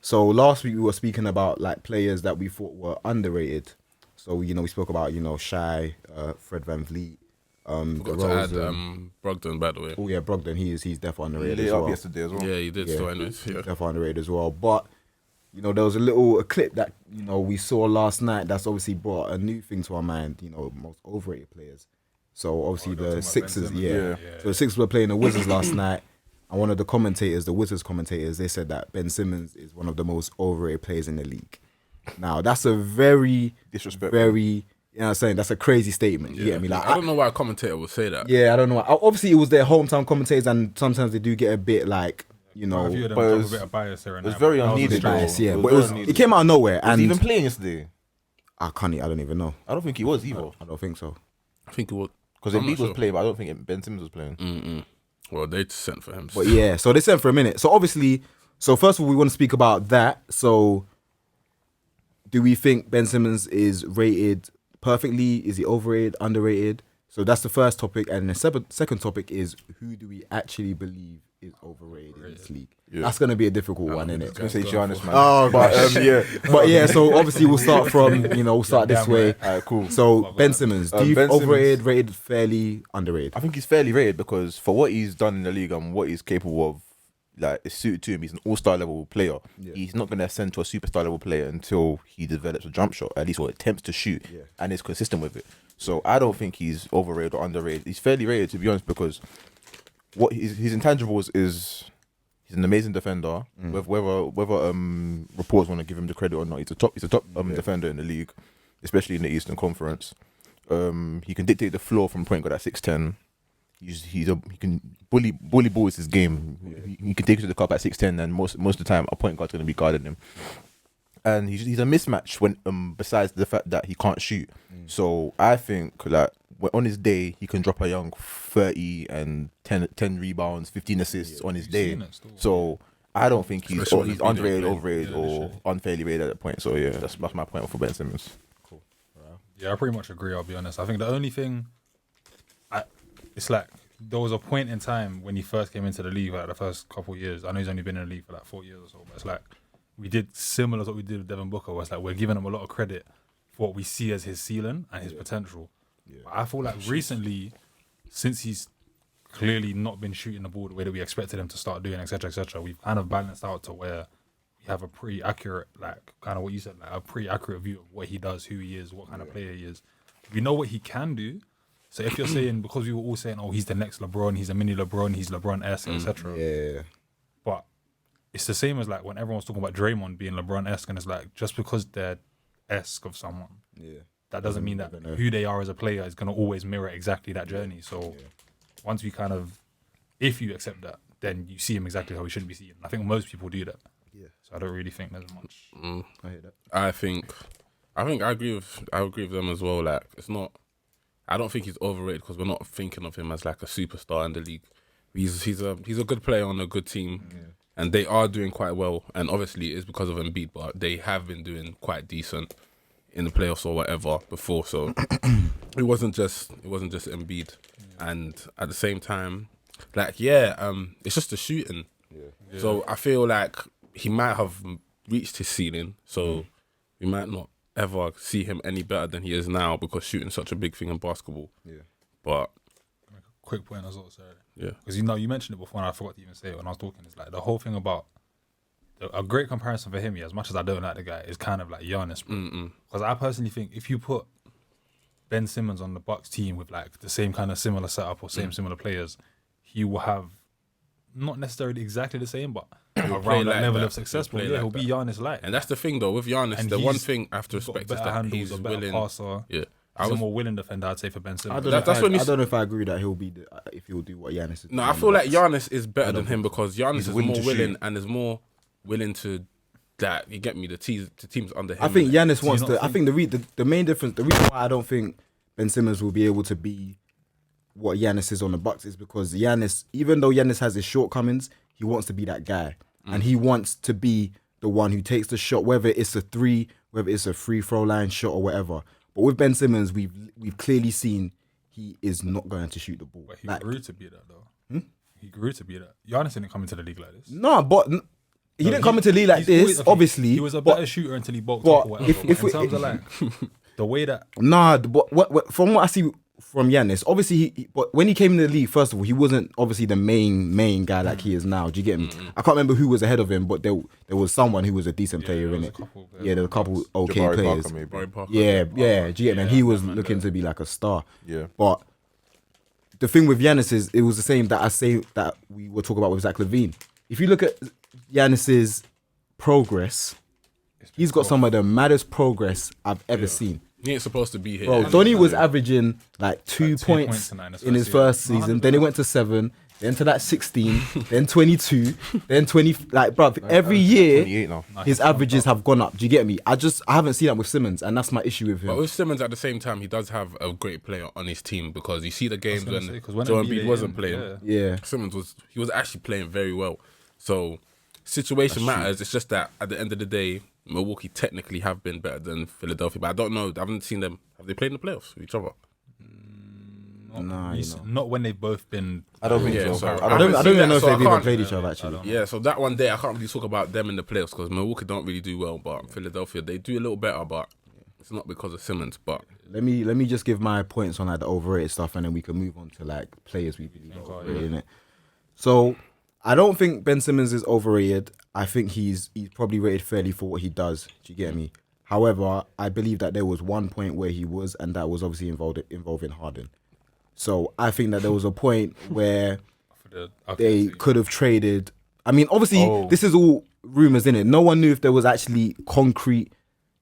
So last week we were speaking about like players that we thought were underrated. So we spoke about Shai, Fred VanVleet, Forgot to add DeRozan. Brogdon, by the way. Oh yeah, Brogdon. He's definitely He underrated lit as up well. yesterday as well. Yeah, he did. Yeah, So, anyways, he's yeah. definitely underrated as well. But there was a clip that we saw last night that's obviously brought a new thing to our mind. Most overrated players. So obviously the Sixers, Yeah. So the Sixers were playing the Wizards last night, and one of the commentators, the Wizards commentators, they said that Ben Simmons is one of the most overrated players in the league. Now that's a very Disrespectful. very what I'm saying, that's a crazy statement. You get me? Like I don't know why a commentator would say that. Yeah, I don't know. Obviously, it was their hometown commentators, and sometimes they do get a bit like A few of them but have a bit of bias here and it's there, very but that was unneeded, straight. bias, yeah. It But was it came out of nowhere, Was and he even playing yesterday? I don't even know. I don't think he was either. I don't think so. I think it would. Because I'm Embiid not was sure. playing, but I don't think Ben Simmons was playing. Well, they sent for him. But yeah, so they sent for a minute. So obviously, first of all, we want to speak about that. So, do we think Ben Simmons is rated perfectly? Is he overrated, underrated? So that's the first topic, and the second topic is who do we actually believe is overrated in this league? Yeah. That's gonna be a difficult one, isn't it? I was going to say Giannis, man. Oh, But yeah. But yeah, so obviously we'll start from we'll start this damn way. right. Alright, cool. So Ben Simmons, do you Ben Simmons- overrated, rated, fairly, underrated? I think he's fairly rated because for what he's done in the league and what he's capable of, like it's suited to him. He's an all-star level player. Yeah. He's not going to ascend to a superstar level player until he develops a jump shot, at least or attempts to shoot, Yeah. and is consistent with it. So I don't think he's overrated or underrated. He's fairly rated, to be honest, because what his intangibles is he's an amazing defender. Whether reports want to give him the credit or not, he's a top defender in the league, especially in the Eastern Conference. He can dictate the floor from point guard at 6'10". He can bully ball is his game. He can take it to the cup at 6'10", and most of the time a point guard's going to be guarding him. And he's a mismatch when besides the fact that he can't shoot. So I think like on his day he can drop a young 30 and 10 rebounds, 15 assists on his day. So I don't think he's Especially when he's he's underrated, playing. overrated, or unfairly rated at that point. So yeah, that's my point for Ben Simmons. Yeah, I pretty much agree, I'll be honest. I think the only thing, it's like, there was a point in time when he first came into the league, like the first couple of years. I know he's only been in the league for like 4 years or so, but it's like, we did similar to what we did with Devin Booker, where it's like, we're giving him a lot of credit for what we see as his ceiling and his potential. But I feel like recently, since he's clearly not been shooting the ball the way that we expected him to start doing, etc., we've kind of balanced out to where we have a pretty accurate, like kind of what you said, like a pretty accurate view of what he does, who he is, what kind of player he is. We know what he can do. So if you're saying, because we were all saying, oh, he's the next LeBron, he's a mini LeBron, he's LeBron-esque, etc. Yeah. But it's the same as like when everyone's talking about Draymond being LeBron-esque, and it's like, just because they're esque of someone, that doesn't mean that who they are as a player is going to always mirror exactly that journey. So once we kind of, if you accept that, then you see him exactly how he should be seen. I think most people do that. Yeah. So I don't really think there's much. I hear that. I think I agree with them as well. Like it's not. I don't think he's overrated because we're not thinking of him as like a superstar in the league. He's a good player on a good team, and they are doing quite well. And obviously, it's because of Embiid, but they have been doing quite decent in the playoffs or whatever before. So it wasn't just Embiid. And at the same time, like it's just the shooting. So I feel like he might have reached his ceiling. So we might not ever see him any better than he is now because shooting's such a big thing in basketball. Yeah. But Quick point as well, sorry. yeah, Because you mentioned it before and I forgot to even say it when I was talking. It's like the whole thing about a great comparison for him, as much as I don't like the guy, is kind of like Giannis. Because I personally think if you put Ben Simmons on the Bucks team with like the same kind of similar setup or similar players, he will have not necessarily exactly the same, but around that like level that. of success. He'll play He'll like be Giannis light. and that's the thing though with Giannis. And The one he's thing I have to got respect is better that handles, he's a better willing. passer. Yeah, He's a more willing defender, I'd say, for Ben I Simmons. don't know. That's when I he's- don't know if I agree that he'll be if he'll do what Giannis is. No, doing I on feel the like Bucks. Giannis is better than him because Giannis He's is willing more to willing shoot. and is more willing to that. You get me? The teams under him. I think Giannis Do you wants not to. I think the main difference, the reason why I don't think Ben Simmons will be able to be what Giannis is on the Bucks is because Giannis, even though Giannis has his shortcomings, he wants to be that guy, and he wants to be the one who takes the shot, whether it's a three, whether it's a free throw line shot or whatever. But with Ben Simmons, we've clearly seen he is not going to shoot the ball. But he grew to be that, though. He grew to be that. Giannis didn't come into the league like this. No, but he didn't come into the league like he's this, always- okay, obviously. he was a but- better shooter until he bulked but up or whatever. if But in we- terms of like the way that Nah, but from what I see from Giannis, obviously, but when he came in the league, first of all, he wasn't obviously the main guy like he is now. Do you get me? I can't remember who was ahead of him, but there was someone who was a decent player there in was it. a couple players Yeah, there were a couple okay Jabari players. Parker, maybe. Roy Parker. Yeah, do you get me? And he was man, looking to be like a star. Yeah. But the thing with Giannis is it was the same that I say that we were talking about with Zach LaVine. If you look at Giannis's progress, he's got some of the maddest progress I've ever seen. He ain't supposed to be here. Bro, Donny was averaging like 2 2 points points in his first year. season. Then he went to 7, then to that 16, then 22, then 20. Like, bro, every year 28 now. his averages have gone up. Do you get me? I haven't seen that with Simmons, and that's my issue with But him. with Simmons at the same time, he does have a great player on his team because you see the games gonna when say, 'cause when Joel Embiid Embiid wasn't in, playing. Yeah. Simmons was actually playing very well. So situation matters. It's just that at the end of the day, Milwaukee technically have been better than Philadelphia. But I don't know. I haven't seen them. Have they played in the playoffs with each other? Nah, you know. Not when they've both been. I don't think Yeah, so. so I I don't don't think even know if so they've I even can't- played each other, actually. Yeah, so that one day I can't really talk about them in the playoffs because Milwaukee don't really do well, but Philadelphia they do a little better, but it's not because of Simmons. But Let me just give my points on like the overrated stuff, and then we can move on to like players we believe are overrated, innit? So I don't think Ben Simmons is overrated. I think he's probably rated fairly for what he does. Do you get me? However, I believe that there was one point where he was, and that was obviously involving Harden. So I think that there was a point where they could have traded. I mean, obviously, this is all rumors, innit? No one knew if there was actually concrete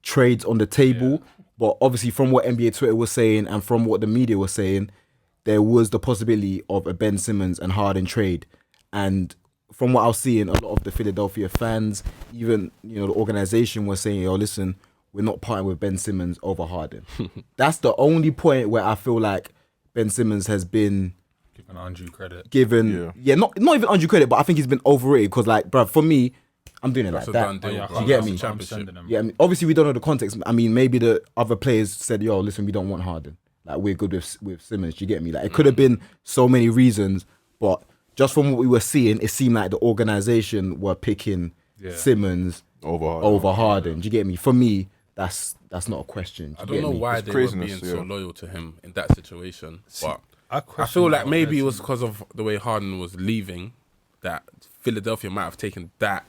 trades on the table. But obviously, from what NBA Twitter was saying and from what the media was saying, there was the possibility of a Ben Simmons and Harden trade. And from what I was seeing, a lot of the Philadelphia fans, even the organization, was saying, "Yo, listen, we're not parting with Ben Simmons over Harden." That's the only point where I feel like Ben Simmons has been Giving undue credit. given, not even undue credit, but I think he's been overrated because, like, bruv, for me, I'm doing it that's like a that. done deal. yeah, bro. you get That's me? a I'm championship. sending him. Yeah, I mean, obviously we don't know the context. I mean, maybe the other players said, "Yo, listen, we don't want Harden. Like, we're good with Simmons." Do you get me? Like, it could have been so many reasons, but just from what we were seeing, it seemed like the organization were picking Simmons over Harden. Do you get me? For me, that's not a question. Do I you don't get know me? why It's they craziness, were being so yeah. loyal to him in that situation. But I feel like maybe it was because of the way Harden was leaving that Philadelphia might have taken that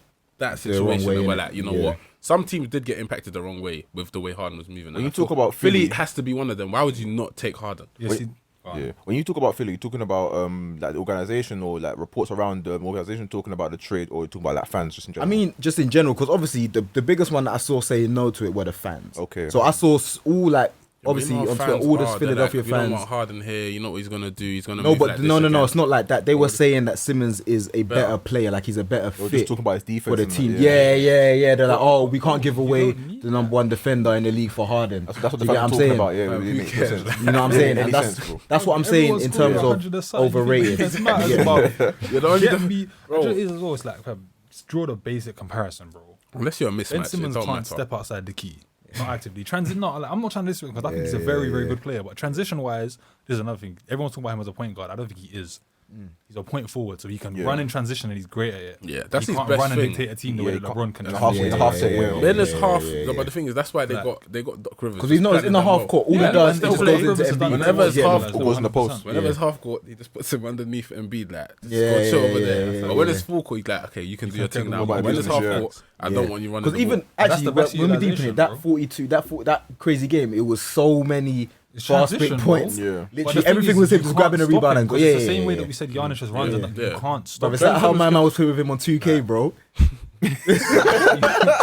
situation way, and were innit? like, you know Yeah. what? Some teams did get impacted the wrong way with the way Harden was moving. When And you I feel talk about Philly Philly- has to be one of them. Why would you not take Harden? Yeah. When you talk about Philly, you're talking about like the organization or like reports around the organization talking about the trade, or you're talking about like fans just in I general. mean, just in general, because obviously the biggest one that I saw saying no to it were the fans. Okay. So I saw all like obviously You know on how Twitter, fans all the are, they're Philadelphia like, we don't fans. want Harden here. You know what he's gonna do? He's gonna No, move but like this no, again. it's not like that. They were saying that Simmons is a better player, like he's a better They were fit just talking about his defense for the and that, team. yeah. Yeah. They're like, oh, we can't give away don't need the number one defender in the league for Harden. That's what Do the you get fans what are I'm talking saying? about. Yeah, it makes no sense. You know what I'm saying? Any And sense, bro. that's what I'm saying in terms of overrated. It's about You're the only get def- me. Bro. It is as well. It's like just draw the basic comparison, bro. Unless you're a Ben mismatch, it Simmons don't can't matter. step outside the key. Not actively. I'm not trying to disrespect because I think he's a very, very good player. But transition wise, this is another thing. Everyone's talking about him as a point guard. I don't think he is. He's a point forward, so he can run in transition and he's great at it. Yeah, that's he his can't best run thing. and dictate a team the way Yeah, that he LeBron can. can't- half set, yeah. Then there's half. No, but the thing is, that's why they Like- got Doc Rivers. Because he's not in the half court. All he does is still just play. goes into Rivers has done Embiid. that. Whenever it's Yeah, half man. Or goes in the post. Whenever Yeah. it's half court, he just puts him underneath Embiid, like just Yeah, go chill over yeah, there. yeah, but when yeah. it's full court, he's like, okay, you can do your can thing take now. the But ball when by it's business, half yeah. court, I don't want you running. Because the even ball. That's actually, the best when we deep in utilization, it, that bro. 42, that crazy game, it was so many It's fast break transition, bro. points. Yeah. But the Literally thing everything is, was him you just can't grabbing a stop rebound him, and go. 'cause Yeah, it's the same way yeah, that we said Giannis just runs, and you Yeah. can't stop. Bro, is that how my man was playing with him on 2K, bro? No,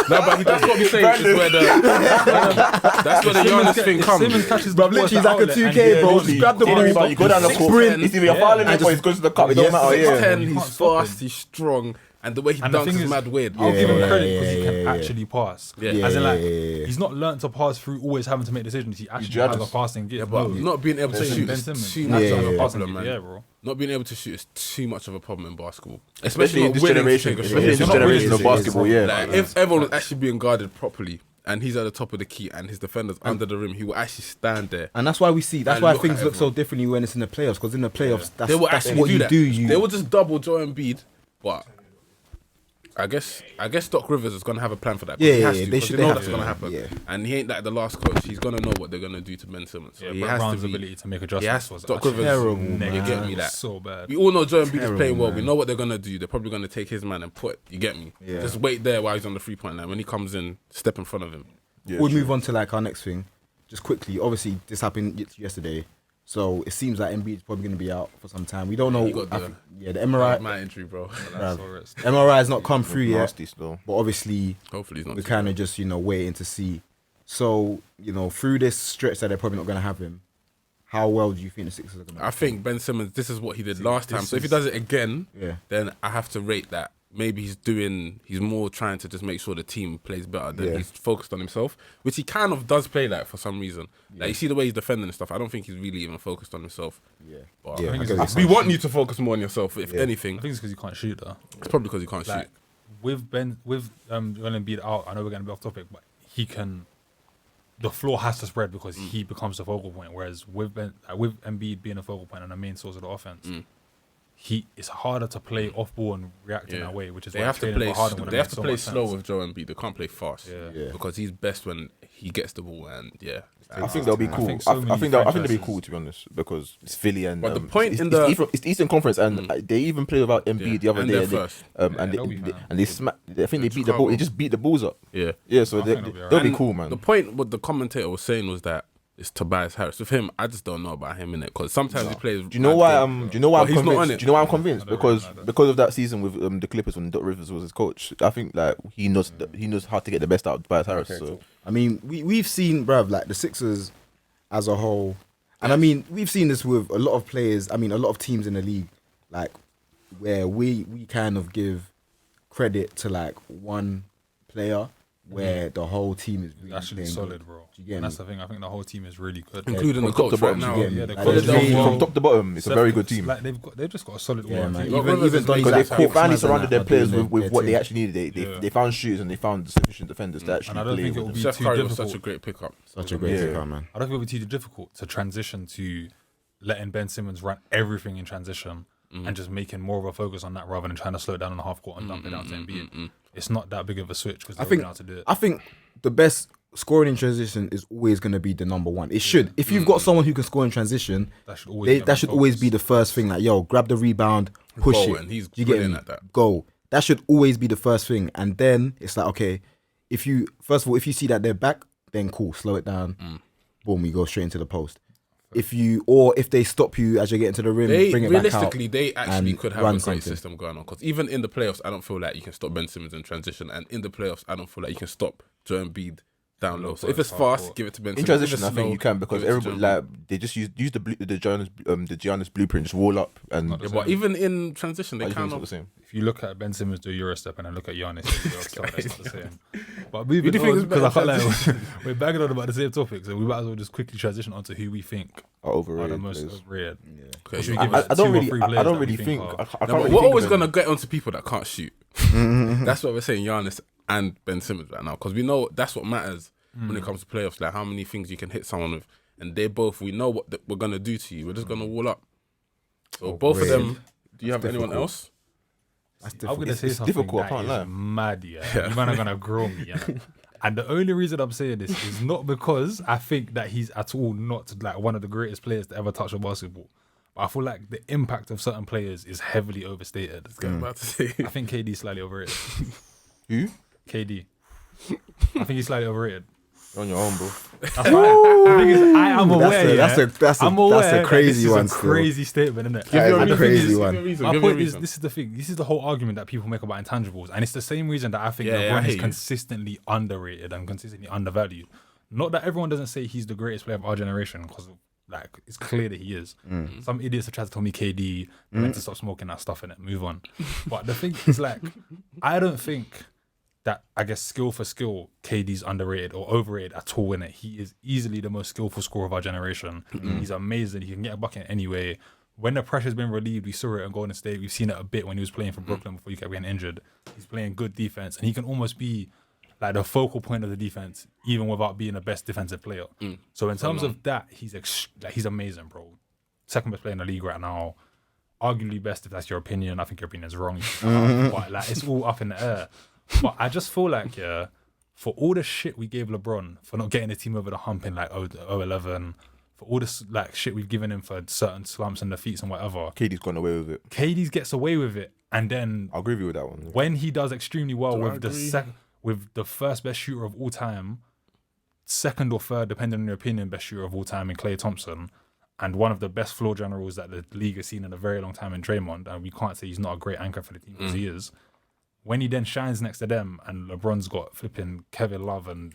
but that's what we say. Is where that's where the Giannis thing comes. Simmons catches Bro, the ball, literally, he's like a outlet, and 2K, bro. yeah, Just grab the ball, You go down the court. sprint. It's either you're fouling I it or it goes to the cup. It don't matter. Yeah. 6'10", You he's can't stop fast, him. he's strong, and the way he And the dunks thing is is, mad weird. I'll give him Yeah, credit because yeah, he can yeah, actually pass. Yeah. As in, like, Yeah. he's not learnt to pass through always having to make decisions. He actually Giannis. has a passing gift. But No. not being able to Ben shoot Simmons. is too much Yeah, of yeah, a yeah. problem, man. Yeah, bro. Not being able to shoot is too much of a problem in basketball, Especially in not this willing to generation. take a Especially shot. in this You're not generation of willing to- basketball. Yeah. Like, if everyone was actually being guarded properly and he's at the top of the key and his defenders under the rim, he will actually stand there. And that's why we see. That's And why look things at look so everyone. differently when it's in the playoffs. Because in the playoffs, They will that's actually what do you that. do. They will just double Joel Embiid, but I guess Doc Rivers is gonna have a plan for that. Yeah, he has yeah, to, they 'cause should- they they know have that's to. gonna happen. Yeah. And he ain't like the last coach. He's gonna know what they're gonna do to Ben Simmons. So Yeah, he Brett has Brown's to be. ability to make He adjustments has was Doc actually Rivers. terrible, You man. get me? Like so bad. we all know Joel Embiid is Terrible, playing well. We man. know what they're gonna do. They're probably gonna take his man and put. You get me? Yeah. Just wait there while he's on the 3-point line. When he comes in, step in front of him. Yeah, We'll true. move on to like our next thing. Just quickly, obviously this happened yesterday, so it seems like Embiid's probably going to be out for some time. We don't know. He got the- the MRI. My injury, bro. MRI has not come through yet, Nasty still. but obviously Hopefully he's not. we're too kind bad. of just waiting to see. So through this stretch that they're probably not going to have him, how well do you think the Sixers are going to? I think Ben Simmons. This is what he did last time. So if he does it again, Yeah. then I have to rate that. Maybe he's more trying to just make sure the team plays better than Yeah. he's focused on himself, which he kind of does play like for some reason. Like you see the way he's defending and stuff. I don't think he's really even focused on himself. Yeah. But Yeah, I think I it's get what we you're want you to focus more on yourself. If Yeah. anything, I think it's because you can't shoot though. it's probably because you can't Like shoot. with Joel Embiid out, I know we're going to be off topic, but he can. The floor has to spread because he becomes the focal point. Whereas with Embiid being a focal point and the main source of the offense, it's harder to play off ball and react in that way, which is They why have to training play. for Harden would They have have made to play so slow much sense. with Joel Embiid. They can't play fast. Yeah. Because he's best when he gets the ball and I think they'll be cool. I think think, so many they'll be franchises- cool, to be honest, because it's Philly and. But the point it's, in it's the- it's the Eastern Conference, and they even played without Embiid the other and day. they're And they, first. and they'll be they, fine. and they smacked. I think they beat the Chicago. ball. They just beat the Bulls up. Yeah. Yeah, so I think they'll be alright. they'll be And cool, man. The point what the commentator was saying was that it's Tobias Harris. With him, I just don't know about him in it because sometimes he plays. Do you know why? Do you know why But I'm he's not convinced? on Do it. you know why I'm convinced? I don't Because really know that. because of that season with the Clippers when Doc Rivers was his coach. I think like he knows how to get the best out of Tobias Harris. So I mean, we've seen, bruv, like the Sixers as a whole, and I mean, we've seen this with a lot of players. I mean, a lot of teams in the league, like where we kind of give credit to like one player, where the whole team is really Actually playing solid, good. bro. Do you get And that's me? the thing. I think the whole team is really good. including the From top coach to right bottom, now. you get me? Yeah, the Like, coach there's is really- from top to bottom, it's a very good team. Like they've just got a solid Yeah, one. man. Doc Even Rivers even is Donny making Because Exactly. they Hawks finally and surrounded that their are players doing with their what they thing. actually needed. Yeah. They found shooters and they found sufficient defenders to actually And I don't play think with it'll them. be Seth too Curry was difficult. such a great pickup. Such a great Yeah. pickup, man. I don't think it'll be too difficult to transition to letting Ben Simmons run everything in transition and just making more of a focus on that rather than trying to slow it down on the half court and dump it down to Embiid. It's not that big of a switch because I they'll think be able to do it. I think the best scoring in transition is always going to be the number one. It should. If you've got someone who can score in transition, That should always be that should always be the first thing. Like, yo, grab the rebound, push Go, it. and he's Do you get brilliant me? at that. Go. That should always be the first thing. And then it's like, okay, if you see that they're back, then cool, slow it down. Boom, we go straight into the post. If they stop you as you get into the rim, They bring it back out. realistically, they actually and could have run a great something. system going on. Because even in the playoffs, I don't feel like you can stop Ben Simmons in transition, and in the playoffs, I don't feel like you can stop Joel Embiid down low. So if it's fast, give it to Ben In Simmons. If transition, it's I think slow, you can because give it to everybody Joel Embiid. like they just use the Giannis blueprint, just wall up and Yeah, but even in transition, they I think kind it's not the of. same. If you look at Ben Simmons do Eurostep and then look at Giannis, it's not the same. But Who do you think is because I better feel like we're bagging on about the same topic, so we might as well just quickly transition onto who we think Are are the overrated. most players. overrated. Okay, Or should we yeah. give I us don't two or really, three I players don't that we really think. are- I can't No, but really we're think always of them. gonna get onto people that can't shoot. That's what we're saying, Giannis and Ben Simmons right now, because we know that's what matters when it comes to playoffs. Like how many things you can hit someone with, and we know what we're gonna do to you. We're just gonna wall up. So both of them. Do you have anyone difficult. else? That's I'm difficult. gonna say It's something difficult, I that can't is lie. mad, yeah. You man are gonna grow me, yeah. And the only reason I'm saying this is not because I think that he's at all not like one of the greatest players to ever touch a basketball. But I feel like the impact of certain players is heavily overstated. I'm about to say. I think KD's slightly overrated. Who? KD. I think he's slightly overrated. You're on your own, bro. That's why the thing is, I am aware. I'm aware that's a crazy that one. this is a Still. crazy statement, isn't it? That is your a reason. crazy Give one. me a reason. My Give me a point is, reason. this is the thing. This is the whole argument that people make about intangibles, and it's the same reason that I think Yeah, I LeBron hear is you. consistently underrated and consistently undervalued. Not that everyone doesn't say he's the greatest player of our generation, because like it's clear that he is. Some idiots have tried to tell me KD meant to stop smoking that stuff and move on. But the thing is, like, I don't think that, I guess, skill for skill, KD's underrated or overrated at all in it. He is easily the most skillful scorer of our generation. He's amazing. He can get a bucket anyway. When the pressure's been relieved, we saw it in Golden State. We've seen it a bit when he was playing for Brooklyn before he kept getting injured. He's playing good defense, and he can almost be like the focal point of the defense, even without being the best defensive player. So in terms of that, he's amazing, bro. Second best player in the league right now. arguably best if that's your opinion. I think your opinion is wrong. But like, it's all up in the air. But I just feel like, for all the shit we gave LeBron for not getting the team over the hump in like 0-11, for all this like shit we've given him for certain slumps and defeats and whatever, KD's gone away with it. KD gets away with it, and then I'll agree with you with that one. when he does extremely well Do I with agree? with the first best shooter of all time, second or third, depending on your opinion, best shooter of all time in Klay Thompson, and one of the best floor generals that the league has seen in a very long time in Draymond, and we can't say he's not a great anchor for the team because he is. When he then shines next to them and LeBron's got flipping Kevin Love and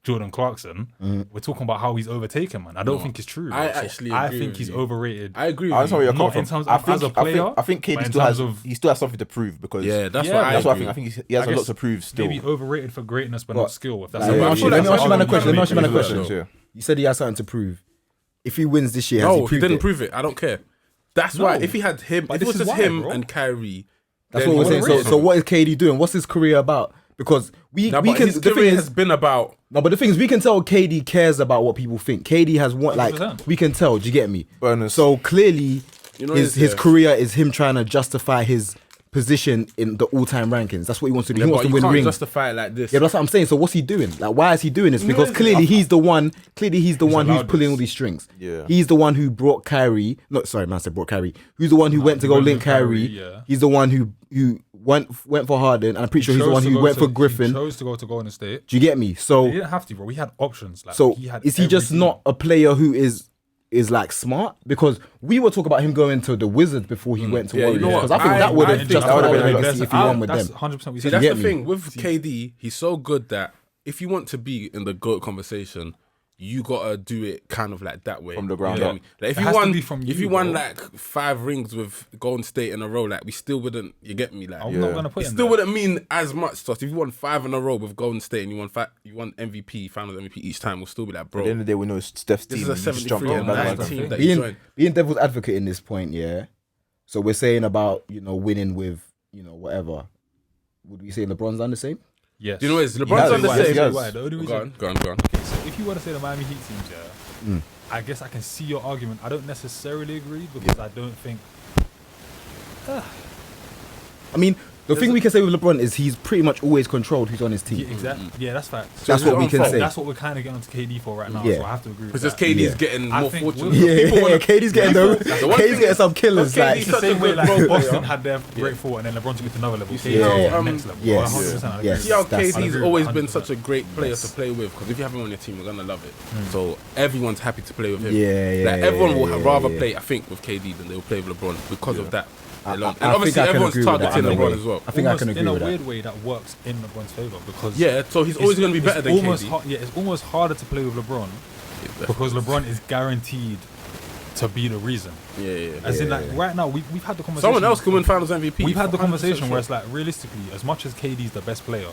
Jordan Clarkson, we're talking about how he's overtaken, man. I don't think it's true. I bro. So actually I agree think with he's you. overrated. I agree I with understand where you. you're Not coming in from. terms of as a player, I think but KD in still terms has of- he still has something to prove because Yeah, that's Yeah, what I that's what I agree. think. I think he has I a lot guess to prove still. maybe overrated for greatness, but But- not skill. If that's Like, the let me way ask you you- let me look ask you at man a it. question. Let me ask you man a Yeah. question. Yeah. You said he has something to prove. If he wins this year, has No, he he proved didn't it? prove it. I don't care. That's why if he had him, But if it was this is just why, him bro. and Kyrie, That's then what we're he saying. would've So risen. what is KD doing? What's his career about? Because we No, we but can. his The thing career is, has been about. no, but the thing is, we can tell KD cares about what people think. KD has one, like 100%. we can tell. Do you get me? Burners. So clearly, You know, his yeah. career is him trying to justify his position in the all-time rankings. That's what he wants to do. Yeah, He but wants to you win can't rings. justify it like this. Yeah, that's what I'm saying. So what's he doing? Like, why is he doing this? No, Because it's- clearly he's the one. Clearly he's the one who's allowed pulling this. all these strings. Yeah. He's the one who brought Kyrie. No, sorry, man, I said brought Kyrie. Who's the one who went to he go went link with Kyrie, Kyrie? yeah. He's the one who went for Harden, and I'm pretty sure he's the Chose one to who go went to- for He Griffin. chose to go to Golden State. Do you get me? So He didn't have to, bro. We had options. Like, So he had is he just every not team. a player who is like smart? Because we were talking about him going to the Wizards before he went to Yeah, you Warriors. know what? Because I think I that would have think just that would've added been a the legacy if he won with That's them. 100%. We See, said that's get the me? thing with KD. He's so good that if you want to be in the GOAT conversation, you gotta do it kind of like that way From the ground You get up. me? Like if It you has to won, be from if you, you won bro. like 5 rings with Golden State in a row, like we still wouldn't. You get me? Like I'm Yeah. not gonna put it him still there. wouldn't mean as much to us. If you won 5 in a row with Golden State and you won MVP, Finals MVP each time, we'll still be like, At bro, the end of the day, we know it's Steph's this team. is a He just jumped 73 on and the 9 bandwagon. team that you joined. Being devil's advocate in this point, yeah. So we're saying about winning with whatever. Would we say LeBron's done the same? Yes. Do you know what it is? has, LeBron's on the he has, same. he has. Why? The only Go reason. on, go on, go on. Okay, so if you want to say the Miami Heat teams, I guess I can see your argument. I don't necessarily agree because I don't think. I mean, the thing we can say with LeBron is he's pretty much always controlled who's on his team. Yeah, exactly. Yeah, that's fact. That's what we can say. That's what we're kind of getting onto KD for right now. Yeah. So I have to agree with Because that. KD's Yeah. getting I more think fortunate. with- Yeah, People wanna- KD's getting the one KD's thing getting is- some killers. KD's Like, It's the such a same way good like role Boston player. had their great four and then LeBron took it to another level. see KD how, took it to the um, next level. yes, 100% I agree yes. with See how that. That's- I KD's agree always with been 100%. such a great player to play with because if you have him on your team, you're gonna love it. So everyone's happy to play with him. Yeah, Like everyone will yeah, rather yeah. play, I think, with KD than they will play with LeBron because of that. I alone. And think obviously I can everyone's agree with that targeting in a LeBron way. as well. I think I Almost can agree in a with that. weird way that works in LeBron's favor because Yeah, so he's always going to be better than almost KD. it's almost harder to play with LeBron because LeBron is guaranteed to be the reason. Yeah. As in, like right now, we've had the conversation. Someone else can win Finals MVP. We've had the 100% conversation where sure. it's like realistically, as much as KD's the best player,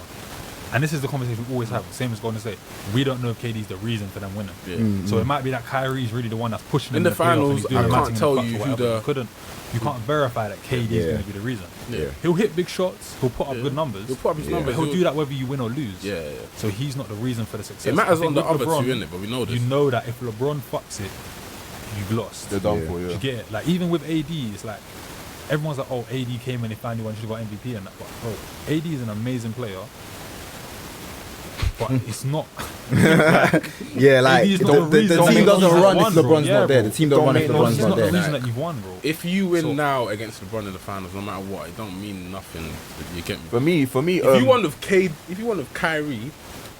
and this is the conversation we always have, same as Golden State. We don't know if KD's the reason for them winning. Yeah. So it might be that Kyrie's really the one that's pushing In them the playoffs and finals, he's doing I the can't matching in tell clutch you or who whatever. You can't verify that KD's Yeah. going to be the reason. Yeah. He'll hit big shots. He'll put up good numbers. He'll put up his Yeah. numbers. But he'll do that whether you win or lose. Yeah. So he's not the reason for the success. It matters I think on the with other LeBron, two, innit? But we know this. You know that if LeBron fucks it, you've lost. They're done Yeah. for, Do yeah. you get it? Like even with AD, it's like everyone's like, "Oh, AD came and he finally won. Should have got MVP." And that, but bro, AD is an amazing player, but it's not. Yeah, like AD is the, not the the reason team that doesn't you've run if won, bro. LeBron's Yeah, not there. bro. The team don't run if Don't LeBron's He's not not the there. reason that you've won, bro. If you win So- now against LeBron in the finals, no matter what, it don't mean nothing. You get me? For me, If you won with if you won with Kyrie,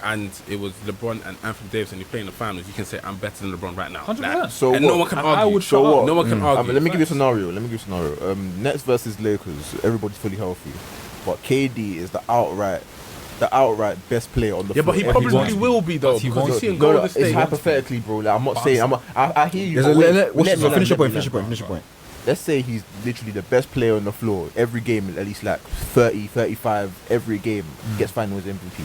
and it was LeBron and Anthony Davis, and you play in the finals, you can say I'm better than LeBron right now. 100%. So and no what? one can And I argue. would So shut up. what? No one can argue. let me give you a scenario. Nets versus Lakers. Everybody's fully healthy, but KD is the outright best player on the Yeah, floor. but he every probably wants game. to will be though, But he because you wants see to in be. Golden It's State. hypothetically, bro. Like, I'm not saying. I hear you. There's but a wait, let- let me finish your point. land. Finish your point. Let's say he's literally the best player on the floor every game, at least like 30, 35 every game. Gets finals MVP.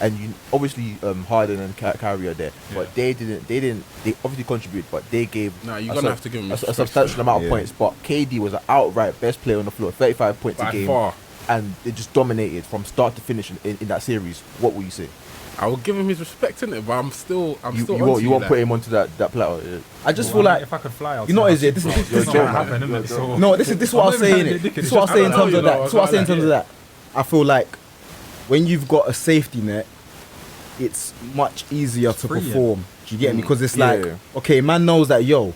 And you obviously Harden and Kyrie are there, but they obviously contribute, but they gave Nah, you're gonna have to give him a respect. substantial amount of Yeah. points. But KD was an outright best player on the floor, 35 points By a game, far. and they just dominated from start to finish in that series. What will you say? I will give him his respect in it, but I'm still You won't put him onto that platter. Yeah. I just feel like if I could fly, I'd you know what say is it? This is not gonna happen, isn't it? So no. This is what I was saying. This is what I was saying in terms of that. This is what I was saying in terms of that. I feel like when you've got a safety net, it's much easier to freeing. perform. Do you get me? Because it's like, Yeah. okay, man knows that, yo,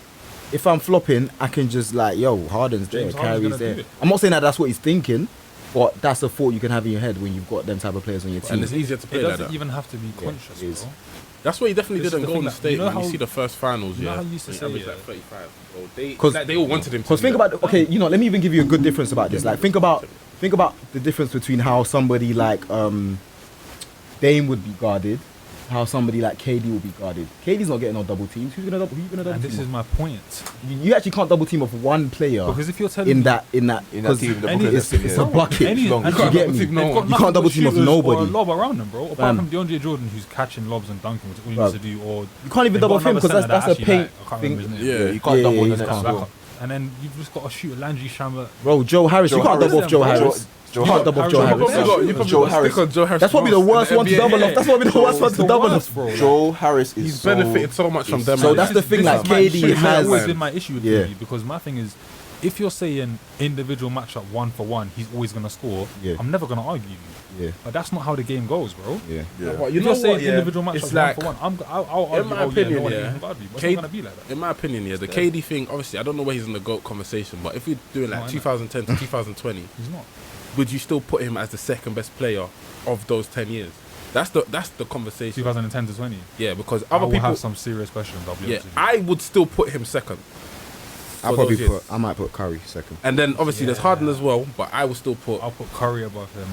if I'm flopping, I can just like, yo, Harden's there, James Harden's Kyrie's gonna there. do it. I'm not saying that that's what he's thinking, but that's a thought you can have in your head when you've got them type of players on your team. and it's easier to It play like doesn't that. even have to be conscious, it is. bro. That's what he definitely This did is in the Golden thing that- State. you know Man, how- you see the first finals, you know yeah. how you used to He say, averaged yeah. like 35. Bro. They all wanted him. Because think about, okay, you know, let me even give you a good difference about this. Like, think about the difference between how somebody like Dame would be guarded, how somebody like KD will be guarded. KD's not getting no double teams. Who you gonna double And this team? is my point. You actually can't double team off one player Because if you're telling in me that In that 'cause team, the any- Brooklyn it's, Nets, it's yeah. a bucket. Any- long. and You get me? they've got You nothing can't double but team off shooters nobody. or a lob around them, bro. Apart Fam. from DeAndre Jordan, who's catching lobs and dunking, which is all he Bruv. needs to do. Or You can't even they've double got him another because centre that's that a actually, paint like, I can't thing. remember his name. Yeah. You can't Yeah, double yeah, the he's Nets. calm. Still. And then you've just got to shoot a Landry Shamet. Bro, Joe Harris. You Joe can't double off Harris, Joe yeah. Harris. Joe You can't double off Joe Harris. Harris. Probably got- Joe Harris. Joe Harris. That's probably the worst one to NBA. double off. That's probably the worst one to double off. bro. Joe Harris is He's benefited so much from them. So man. that's the thing, like, This KD has has- always been my issue with Yeah. KD, because my thing is, if you're saying individual matchup 1-for-1, he's always gonna score. Yeah. I'm never gonna argue you. Yeah, But that's not how the game goes, bro. yeah. Yeah. But You know are saying what, yeah? individual matchups It's like, 1-for-1. I'll argue. my Oh, opinion, yeah, no one yeah. can guard me. But it's K- not gonna be like that. in my opinion, yeah, the KD thing, obviously, I don't know where he's in the GOAT conversation, but if we're doing like No, I know. 2010 to 2020, He's not. would you still put him as the second best player of those 10 years? That's the conversation. 2010 to 20. Yeah, because I other will people, have some serious questions. I'll be yeah, honest with you. I would still put him second. I'll for probably those years. I might put Curry second. And then obviously there's Yeah. Harden as well, but I will still put. I'll put Curry above him.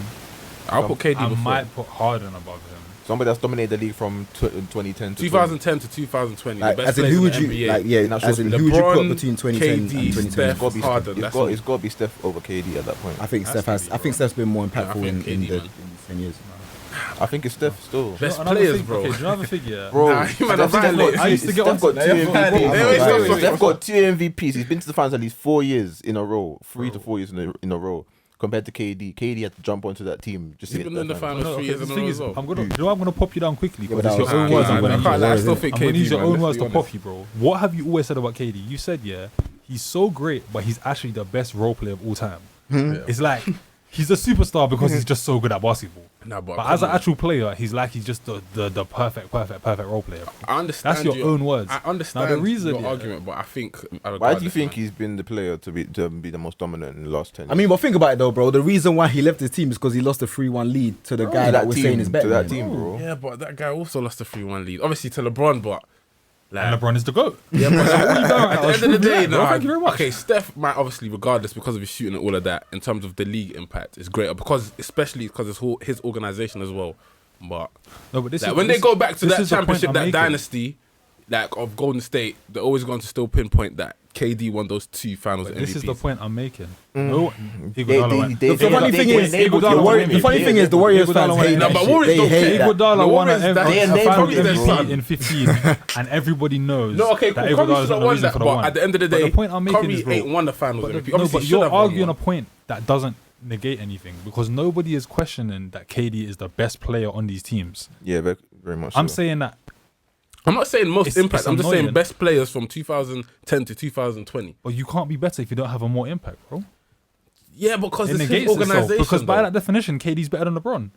I'll put KD I before. might put Harden above him. Somebody that's dominated the league from 2010 to 2010 to 2020. Like, the best as in players who in would the you NBA. like? Yeah, That's as in what- who would you put LeBron, between 2010 KD, and 2020? Steph, It's got to be Harden, that's all. It's got to be Steph over KD at that point. I think Has Steph to has. be, I think bro. Steph's been more I impactful think in KD, the man. 10 years. I think it's Steph still. Best Another players, thing- bro. Okay, do you know the figure? Bro, Nah, you man are violating. I used to get Steph on got to- two Steph MVPs. got- Steph Steph got 2 MVPs. He's been to the finals at least 4 years in a row, 3 to 4 years in a row. Compared to KD, KD had to jump onto that team just to He's get been in the finals. finals No, 3 okay, years the in a thing row is, as well. I'm gonna pop you down quickly Yeah, because but it's that your was- own words. nah, I'm nah, gonna nah, use. nah, I still think I'm gonna KD, use your man, own let's words be to honest. pop you, bro. What have you always said about KD? You said, yeah, he's so great, but he's actually the best role player of all time. It's like he's a superstar because he's just so good at basketball. Nah, but But as come an on. actual player, he's like he's just the perfect role player. I understand That's your own words. I understand Now, the reason, your yeah. argument, but I think. Why do you think he's been the player to be the most dominant in the last 10 years? I mean, but think about it though, bro. The reason why he left his team is because he lost a 3-1 lead to the guy to that was saying is better. to that than him. team, bro. Yeah, but that guy also lost a 3-1 lead. Obviously to LeBron, but like, And LeBron is the GOAT. yeah, but at the end of the day, bro, thank you very much. Okay, Steph might obviously, regardless, because of his shooting and all of that, in terms of the league impact, is greater especially because it's his organization as well. But No, but this like, is, when this, they go back to this that is the point championship, I'm that making. dynasty, like of Golden State, they're always going to still pinpoint that KD won those 2 finals But MVPs. this is the point I'm making. No, They- Iguodala went. they- The funny they- thing they- is, they- Iguodala they- won they- the funny they- thing is, the Warriors Iguodala fans won hate MVP. that No, but shit. Warriors They don't hate care. that. Iguodala The won Warriors, a that's- they- finals probably their MVP son. in 15, and everybody knows No, okay, that cool. Curry Iguodala's should not have the won reason that, for the but one. at the end of the But day, the point I'm making Curry is, bro, ain't won the finals But MVP. no, Obviously, but he should you're have won arguing a one. point that doesn't negate anything because nobody is questioning that KD is the best player on these teams. Yeah, very much. I'm so. saying that I'm not saying most It's- impact. it's I'm just saying annoying. best players from 2010 to 2020. but you can't be better if you don't have a more impact, bro. Yeah, because It it's his negates itself organization. because by that definition, KD's better than LeBron.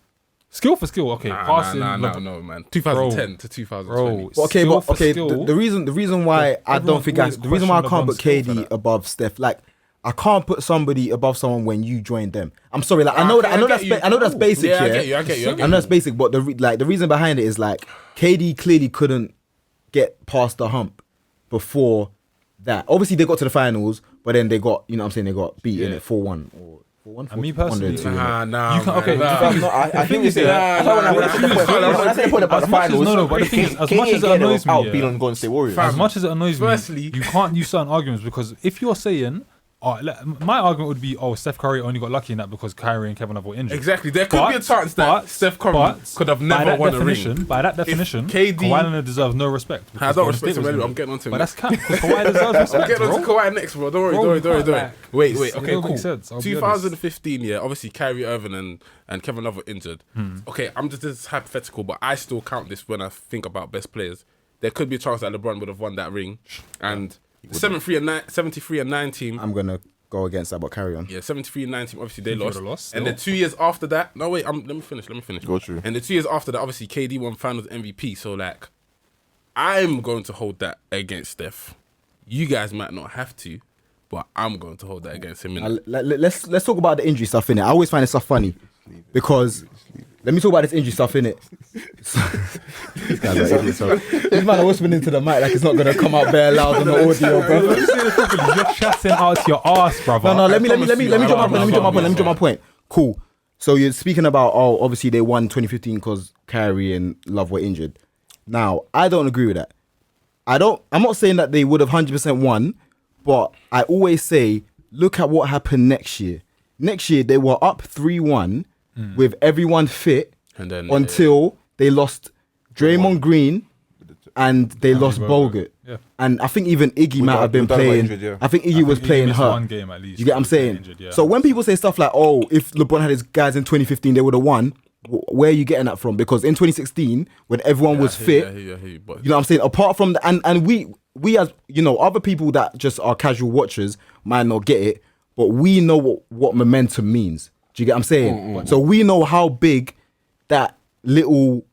Skill for skill, okay. Passing, no, man. 2010 to 2020. bro. But okay, skill but for okay. skill. The reason why I Everyone don't think always the reason why I question can't put LeBron's skill for KD that. above Steph, like I can't put somebody above someone when you join them. I'm sorry, like I Okay, know that I get that's you. I know that's basic. Yeah, I Yeah, get you. I get I know that's basic, but the reason behind it is like KD clearly couldn't get past the hump before that. Obviously, they got to the finals, but then they got, you know what I'm saying, they got beat in Yeah. it 4-1 or 4-1. And me personally, 4-2. Nah, You can- okay, man, the thing nah. I thing think you is, say yeah, that. When I said the point about the As much as- finals, no, but the thing is, as KD much as ain't it getting annoys me, out yeah. being on Golden State Warriors. as much as it annoys me, Firstly- you can't use certain arguments because if you're saying My argument would be, Steph Curry only got lucky in that because Kyrie and Kevin Love were injured. Exactly. There could be a chance that Steph Curry could have never won a ring. By that definition, KD Kawhi Leonard deserves no respect. I don't respect him anyway. I'm getting on to him. But that's cap. Because Kawhi deserves respect, I'm getting on to Kawhi next, bro. Don't worry. Wait. Okay, don't cool. make sense, I'll be 2015, yeah. Obviously, Kyrie Irving and Kevin Love were injured. Okay, I'm just this is hypothetical, but I still count this when I think about best players. There could be a chance that LeBron would have won that ring, and 73 and 9 team. I'm gonna go against that, but carry on. Yeah, 73 and 9 team. Obviously, they would've lost. lost And the 2 years after that, no wait, let me finish. Go through. And the 2 years after that, obviously, KD won Finals MVP. So like, I'm going to hold that against Steph. You guys might not have to, but I'm going to hold that against him. Let's talk about the injury stuff in it. I always find this stuff funny because let me talk about this injury stuff in it. These guys are idiots. So. This man are whispering into the mic like it's not gonna come out bare loud on the audio, bro. You're chatting out your ass, brother. No, let me drop my point. Cool. So you're speaking about obviously they won 2015 because Kyrie and Love were injured. Now I don't agree with that. I'm not saying that they would have 100% won, but I always say look at what happened next year. Next year they were up 3-1 with everyone fit And then until they lost Draymond Green and they lost Bogut. Yeah. And I think even Iggy might have been playing. injured, yeah. I think Iggy was playing missed hurt. one game at least. You get what I'm saying? Injured, yeah. So when people say stuff like, if LeBron had his guys in 2015, they would have won. Where are you getting that from? Because in 2016, when everyone was fit, but you know what I'm saying? Apart from the, and we as, you know, other people that just are casual watchers might not get it, but we know what momentum means. Do you get what I'm saying? So we know how big that little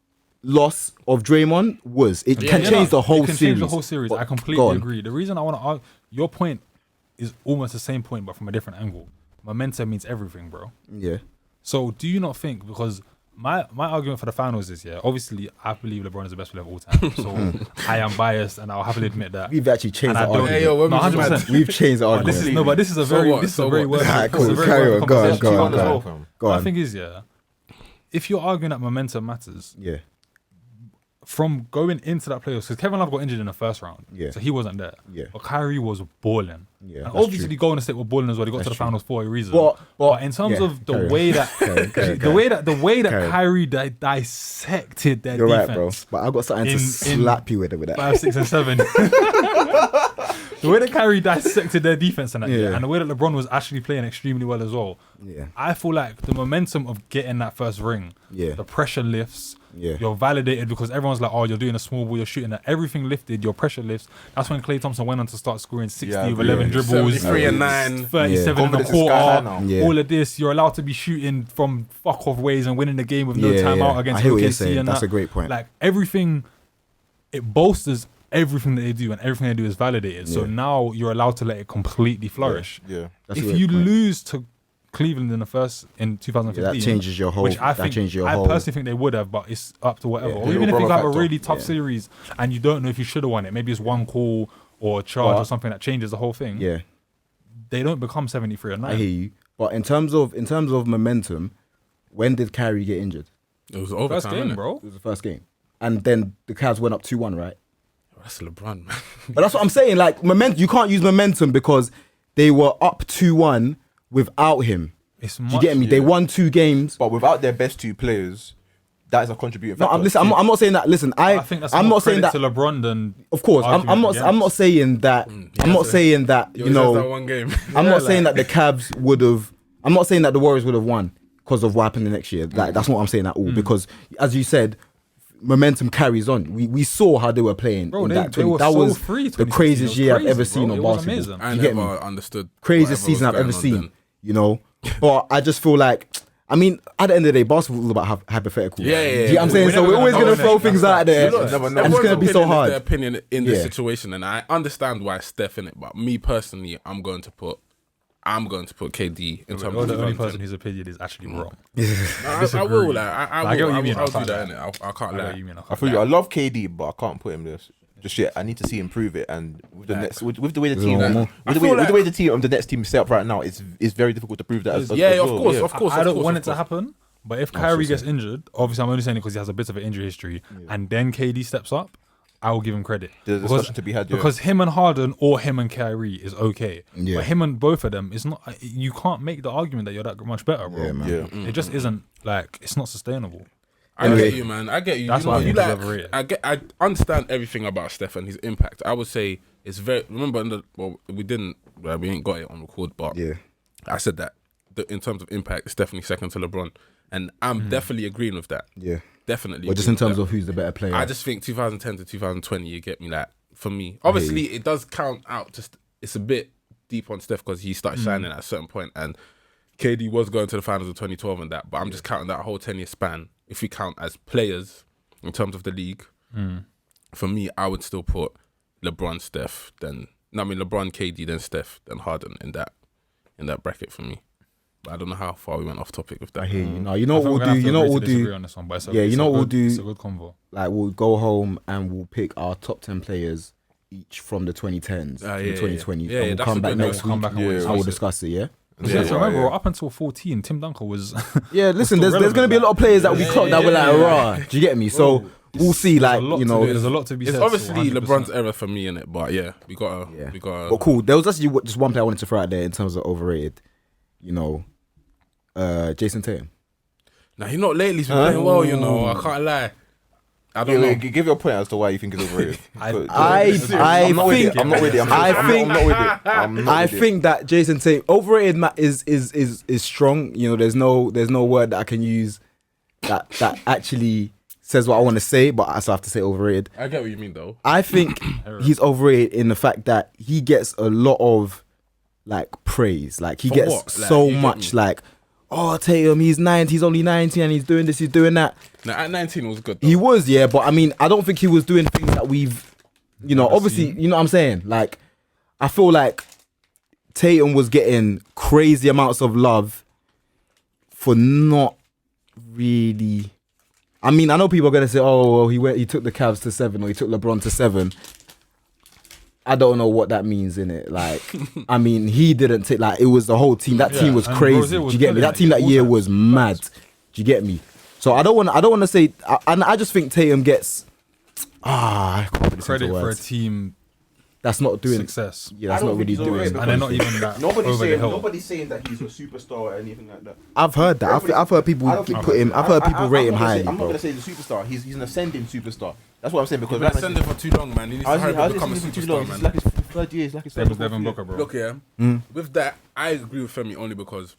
loss of Draymond was. It can change the whole series. Change the whole series. But I completely agree. The reason I want to argue, your point is almost the same point, but from a different angle. Momentum means everything, bro. Yeah. So do you not think, because my argument for the finals is, obviously I believe LeBron is the best player of all time. So I am biased and I'll happily admit that. We've actually changed the argument. Hey, yo, No, 100%. We've changed the argument. But this is a very Alright, cool. Carry on. Go on. My thing is, if you're arguing that momentum matters, Yeah. from going into that playoffs, because Kevin Love got injured in the first round, so he wasn't there. Yeah. But Kyrie was balling. Yeah, and that's obviously true. Golden State were balling as well. They got to the finals for a reason. But in terms yeah, of the way that the way that Kyrie dissected their You're defense, right, bro. But I've got something to in slap you with that. 5, 6, and 7. The way that Kyrie dissected their defense and and the way that LeBron was actually playing extremely well as well. Yeah. I feel like the momentum of getting that first ring, the pressure lifts. Yeah. You're validated because everyone's like, you're doing a small ball, you're shooting that. Everything lifted, your pressure lifts. That's when Klay Thompson went on to start scoring 60 with 11 dribbles, 73 and 9, 37 and a Confidence is sky high quarter. now. All of this, you're allowed to be shooting from fuck off ways and winning the game with no timeout against I hear what you're OKC. saying. And That's that. a great point. Like everything, it bolsters everything that they do, and everything they do is validated. So now you're allowed to let it completely flourish. Yeah. That's a If great you point. lose to Cleveland in 2015, that changes your whole. which I personally think they would have, but it's up to whatever. Yeah. Or even if you Brother have a factor. really tough series and you don't know if you should have won it, maybe it's one call or a charge or something that changes the whole thing. Yeah, They don't become 73 or 9. I hear you. But in terms of momentum, when did Kyrie get injured? It was overtime, First game, innit? bro. It was the first game, and then the Cavs went up 2-1, right? That's LeBron, man. But that's what I'm saying. Like momentum, you can't use momentum because they were up 2-1 without him. It's Do you get me? They won 2 games. But without their best 2 players, that is a contributing No, factor. I'm not saying that. Listen, I think that's I'm more not saying credit that. to LeBron than Of course, I'm not saying that. I'm not saying that. He You always has know, that one game. I'm not saying that the Cavs would have. I'm not saying that the Warriors would have won because of what happened the next year. Like, that's not what I'm saying at all. Because, as you said, momentum carries on. We saw how they were playing. Bro, in they that were that so was free, the 2016. craziest It was year I've crazy, ever seen bro. on It was basketball. amazing. I You get never me? understood. Craziest whatever season I've was ever going on seen. then. You know, but I just feel like. I mean, at the end of the day, basketball is about hypothetical. Yeah. Do you know what I'm saying? We're So we're never always gonna going to know throw next. things out there. Never know. And it's Everyone's going to be so opinion is hard. Their opinion in this Yeah. situation, and I understand why Steph in it. But me personally, I'm going to put KD in terms You're of the only 2010. person whose opinion is actually wrong. I will. Like, I get will. what you mean. I'll I do can't that. lie. Innit? I can't I know lie. what you mean. I feel you. I love KD, but I can't put him there just yet. I need to see him prove it. And with the Nets, with the way the team, normal. with the way the team the Nets team is set up right now, it's very difficult to prove that. As Yeah, as of well. course, Yeah. of course. I don't of want course, it to happen, but if Kyrie gets injured, obviously I'm only saying it because he has a bit of an injury history, and then KD steps up, I will give him credit. There's a discussion to be had, yeah. Because him and Harden or him and Kyrie is okay. Yeah. But him and both of them is not. You can't make the argument that you're that much better, bro. Yeah, man. Yeah. It just isn't like it's not sustainable. I get you, man. I get you. That's you why I know, think you he's like, overrated. I understand everything about Steph and his impact. I would say it's very. Remember, we ain't got it on record, but Yeah. I said that in terms of impact, it's definitely second to LeBron, and I'm definitely agreeing with that. Yeah. Definitely. But just in agreeing with terms of who's the better player. I just think 2010 to 2020, you get me, like, for me. Obviously, it does count out. Just it's a bit deep on Steph because he started shining at a certain point, and KD was going to the finals of 2012 and that. But I'm just counting that whole 10-year span. If we count as players in terms of the league, for me, I would still put LeBron, Steph, LeBron, KD, then Steph, then Harden in that bracket for me. But I don't know how far we went off topic with that. I hear you. No, you know what we'll do? You know what we'll do? On this one, but Yeah, you know what we'll do? It's a good convo. Like, we'll go home and we'll pick our top 10 players each from the 2010s to the 2020s. Yeah, and we'll that's come a back good next one. week Come back and and we'll we'll discuss discuss it, yeah? Yeah, so remember, yeah. up until 14, Tim Duncan was. Yeah, listen, still there's going to be a lot of players that we clocked that were like, rah. Do you get me? So we'll see, like, you know. There's a lot to be It's said. obviously so 100%. LeBron's era for me in it, but yeah, we gotta. But cool. There was actually just one player I wanted to throw out there in terms of overrated. You know, Jason Tatum. Now he's not lately. He's been playing well, you know. I can't lie. I don't know. Give your point as to why you think it's overrated. I think that Jason Tatum overrated is strong. You know, there's no word that I can use that actually says what I want to say, but I still have to say overrated. I get what you mean, though. I think he's overrated in the fact that he gets a lot of like praise. Like he For gets what? Like, so you get much me? like, oh, Tatum, he's only 19 and he's doing this, he's doing that. Now at 19 was good. Though. He was, yeah, but I mean, I don't think he was doing things that we've, you know, obviously, you know what I'm saying? Like, I feel like Tatum was getting crazy amounts of love for not really. I mean, I know people are gonna say, "Oh, well, he took the Cavs to 7, or he took LeBron to 7." I don't know what that means in it. Like, I mean, he didn't take, like, it was the whole team. That team was and crazy. Rosier Do was you get me? killing That team it that all year times. was mad. Do you get me? So I don't want to say, and I just think Tatum gets I can't put this Credit into for a words. team that's not doing success. Yeah, that's not really doing. And they're not even that Nobody's over the saying hill. nobody's saying that he's a superstar or anything like that. I've heard that. I've heard people put him. I've heard people rate him highly. I'm not bro. gonna say he's a superstar. He's an ascending superstar. That's what I'm saying because He's been ascending for too long, man. He needs to hurry up and become a superstar, It's man. like his third year. It's like his Same third as Devin Booker, bro. Look, yeah. With that, I agree with Femi only because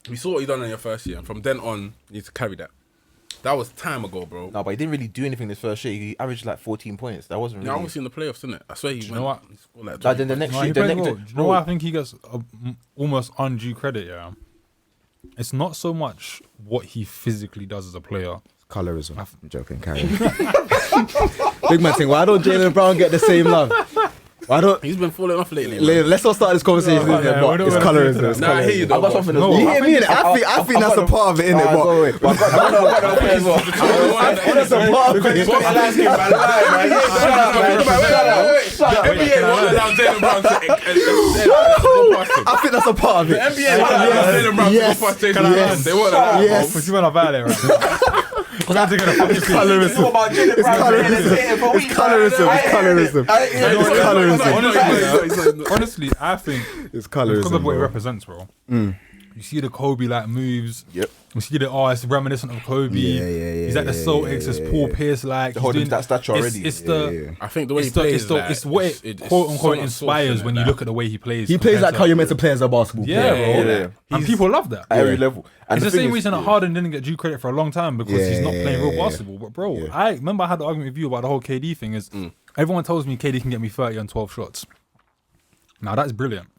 we saw what he done in your first year, and from then on, you need to carry that. That was time ago, bro. No, but he didn't really do anything this first year. He averaged like 14 points. That wasn't Yeah, really. obviously in the playoffs, didn't it? I swear he you know what? He scored like Like, then 20 the next No, year, he the played next. well. Do you know why I think he gets almost undue credit? Yeah, it's not so much what he physically does as a player. Colorism. I'm joking. Carry on. Big man thing. Why don't Jaylen Brown get the same love? Why don't? He's been falling off lately. Man. Let's not start this conversation. No, yeah, but we're it's not gonna colorism. get It's to Nah, I hear you colorism. though. I've got something. No, You hear me? I think that's a part of it, innit? Alright, go away. But I've got as well. That's a part of it. NBA won't allow Jaylen Brown to go past him. I think that's a part of it. NBA won't allow Jaylen Brown to go past Jaylen Brown. They won't allow it. Yes. Because you went about it, right? Because I'm taking a fucking It's colorism. Honestly, I think It's because of colorism. what it Bro. represents, bro. You see the Kobe like moves. Yep. You see it's reminiscent of Kobe. Yeah. He's like the Celtics, it's Paul Pierce like. They're holding that stature already. It's the I think the way he it's the plays, it's what it quote unquote inspires when you look at the way he plays. He plays compared like how you're meant to play as a basketball Yeah, player. bro. Yeah. And people love that. At every level. And It's the thing same is- reason that Harden didn't get due credit for a long time because he's not playing real basketball. But bro, I remember I had the argument with you about the whole KD thing. Is everyone tells me KD can get me 30 on 12 shots. Now that's brilliant,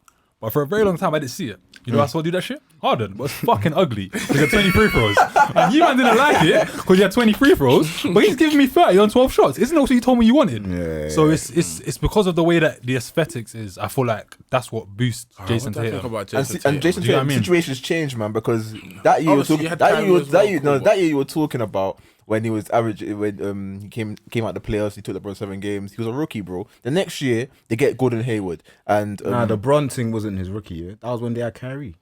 but for a very long time I didn't see it. You know, I saw do that shit. Harden was fucking ugly. He had 20 free throws, and you man didn't like it because he had 20 free throws. But he's giving me 30 on 12 shots. Isn't that what you told me you wanted? So it's because of the way that the aesthetics is. I feel like that's what boosts Jason Tatum. And Jason Do you know what I Tatum, mean? situations changed, man, because that year Obviously, you had Kyrie as well, that year you were talking about when he was average when he came out the playoffs, he took LeBron 7 games. He was a rookie, bro. The next year they get Gordon Hayward and Nah, the Bron thing wasn't his rookie year. That was when they had Kyrie.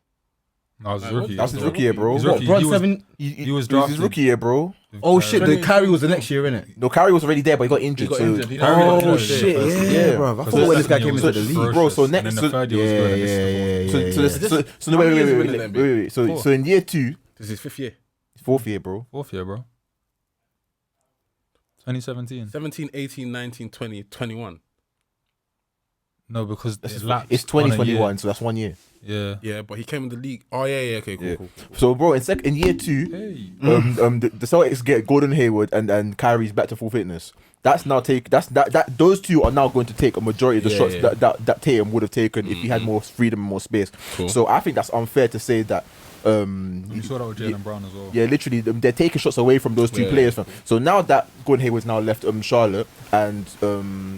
No, it's his rookie. That's his rookie year, bro. He's What, rookie. Bron He was- seven? He was His drafted. rookie year, bro. Oh shit, the Kyrie was the next year, innit? No, Kyrie was already there, but he got injured. He got so injured. He Kyrie didn't got Oh really injured. shit, play. yeah, bro. I First thought when this guy year came was into the league. ferocious, Bro, so and next- then the so- third year was good. and this is the fourth. So no, wait, How many wait, years wait, has he wait, been in wait, wait. So in year 2, This is his 5th year. fourth year, bro. Fourth year, bro. 2017. 17, 18, 19, 20, 21. No, because It's it lapsed 2021, on a so that's 1 year. year. Yeah, but he came in the league. Oh, yeah, okay, cool, Yeah. cool. So, bro, in year 2, Hey. the Celtics get Gordon Hayward and Kyrie's back to full fitness. That's now those two are now going to take a majority of the shots yeah. that Tatum would have taken if he had more freedom and more space. Cool. So I think that's unfair to say that. You saw that with Jaylen Brown as well. Yeah, literally, they're taking shots away from those two players. Fam. So now that Gordon Hayward's now left Charlotte and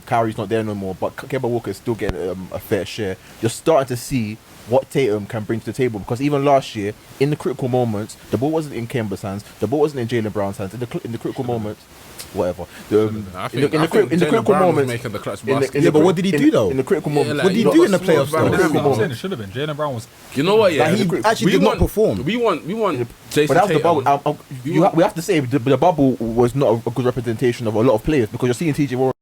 Kyrie's not there no more, but Kemba Walker is still getting a fair share, you're starting to see what Tatum can bring to the table. Because even last year, in the critical moments, the ball wasn't in Kemba's hands, the ball wasn't in Jaylen Brown's hands. In the critical moments, whatever. I think In the critical Jaylen Brown was moments, making the clutch in the- basket. in Yeah, the- but what did he do though? In the critical moments, like, What did he you do got in the small playoffs, though? Van Critical Damme. I'm saying moments. it should have been. Jaylen Brown was. You know what? Yeah, Like, he actually did not perform. We want Jason But that was the Tatum. bubble. We have to say the bubble was not a good representation of a lot of players because you're seeing TJ Warren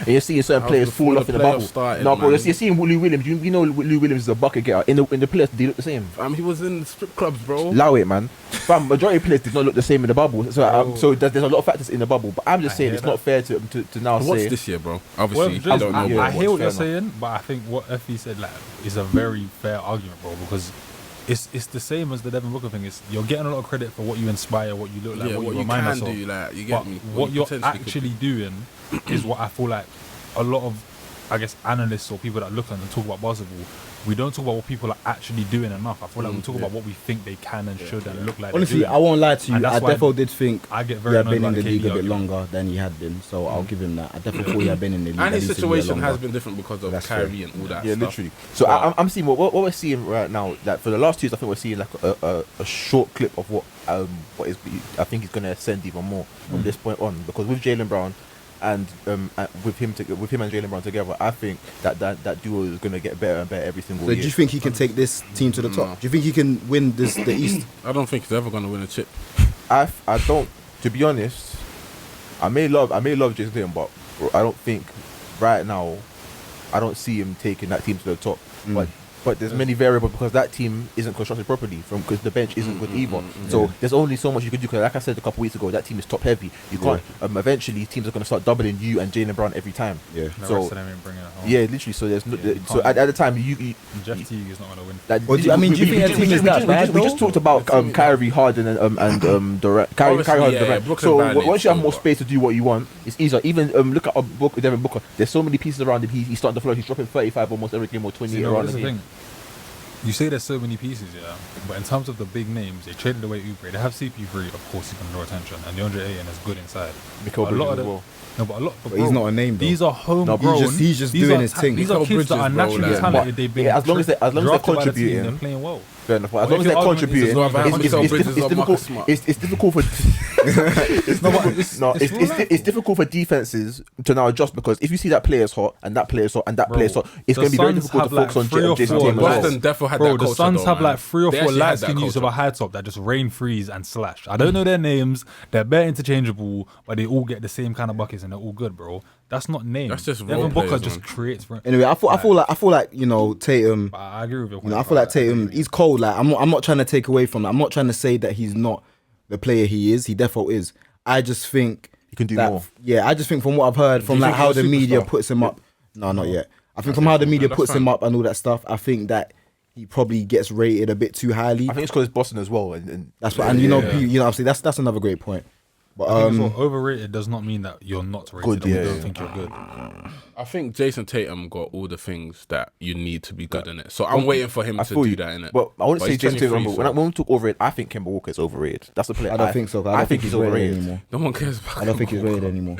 and you're seeing certain How's players the- fall before off the in the bubble. playoffs started, No, bro, man? you're seeing Lou Williams. You know Lou Williams is a bucket getter. In the playoffs, they look the same. He was in the strip clubs, bro. Allow it, man. Fam, majority of players did not look the same in the bubble. So there's a lot of factors in the bubble. But I'm just saying hear it's not fair to now What's say. this year, bro? Well, Obviously, just- I don't know. I bro. hear what Fair you're saying, but I think what Effie said is a very fair argument, bro. Because it's the same as the Devin Booker thing. It's you're getting a lot of credit for what you inspire, what you look like, Yeah, what what you you remind can us of. do, like, you But get me. what you you're potentially could actually do. doing is what I feel like a lot of, I guess, analysts or people that look at and talk about basketball, we don't talk about what people are actually doing enough. I feel like we talk about what we think they can and should and look like. they're Honestly, doing. I won't lie to you. And that's I why definitely did think I get he very had annoyed been in by the the league KD a bit argument. longer than he had been. So I'll give him that. I definitely thought he had been in the league. And at his least a year situation has longer. been different because of That's Kyrie fair. and all that Yeah, stuff. literally. So I'm seeing what we're seeing right now. Like for the last 2 years, I think we're seeing like a short clip of what is. I think he's going to ascend even more from this point on because with Jaylen Brown. And with him and Jaylen Brown together, I think that duo is going to get better and better every single So year. do you think he can take this team to the top? Do you think he can win the East? I don't think he's ever going to win a chip. I don't. To be honest, I may love Jason Tatum, but I don't think right now. I don't see him taking that team to the top. But there's many variables because that team isn't constructed properly because the bench isn't good either. So there's only so much you can do. Cause like I said a couple weeks ago, that team is top heavy. You can't. Eventually, teams are going to start doubling you and Jaylen Brown every time. Yeah. The So rest of them ain't bringing it home. yeah, literally. So there's no. Yeah, you So can't. at the time, you Jeff Teague is not going to win. that, Well, do you think that team is that bad, we just though? talked about Kyrie, Harden, and Durant. Kyrie, Obviously, Harden, yeah, Durant. Brooklyn So badly once you have still, more but- space to do what you want, it's easier. Even look at Devin Booker. There's so many pieces around him. He's starting to flow. He's dropping 35 almost every game or 20 See, no, around that's the the game. thing. You say there's so many pieces, yeah, but in terms of the big names, they traded away Oubre. They have CP3, of course, he can draw attention, and DeAndre Ayton is good inside. Mikal A lot Bridges of as them- well. No, but a lot. But he's not a name, though. These are homegrown. he's just these doing are his thing. These are Mikal kids that are Bridges, bro, naturally like- talented. They've been Yeah, as long as they're drafted by the team, contributing. they're playing well. Fair enough. As Well, long if as your they're argument is contributing, as well about Mikal Bridges or Marcus Smart. it's difficult for it's difficult for defenses to now adjust because if you see that player's hot and that player's hot and that Bro, player's hot, it's the going to be very Suns difficult to have focus like on 3 or Jason 4 Tatum as well. Boston defo had Bro, that the culture, Suns though, have man. like 3 or They 4 actually had light that skin use of culture. a high top that just rain, freeze, and slash. I don't know their names. They're bare interchangeable, but they all get the same kind of buckets and they're all good, bro. That's not names. That's just Devin role Booker players, just man. creates. Anyway, I feel like Tatum. But I agree with you. I feel like Tatum. He's cold. Like I'm not trying to take away from that. I'm not trying to say that he's not the player he is. He definitely is. I just think He can do that, more. Yeah, I just think from what I've heard from you like think how he's a the media superstar? puts him up. No, not yet. I think from how the media that's puts him fine. up and all that stuff, I think that he probably gets rated a bit too highly. I think it's because it's Boston as well. And That's what, and obviously that's another great point. But overrated does not mean that you're not rated. Good, Or we yeah, don't yeah. think you're good. I think Jason Tatum got all the things that you need to be good in it. So I'm waiting for him to do that in it. But I wouldn't say he's Jason Tatum. 23, When we talk overrated, I think Kemba Walker is overrated. That's the player. I don't think so. I think he's overrated. anymore. No one cares about I don't think he's Kemba rated Walker. anymore.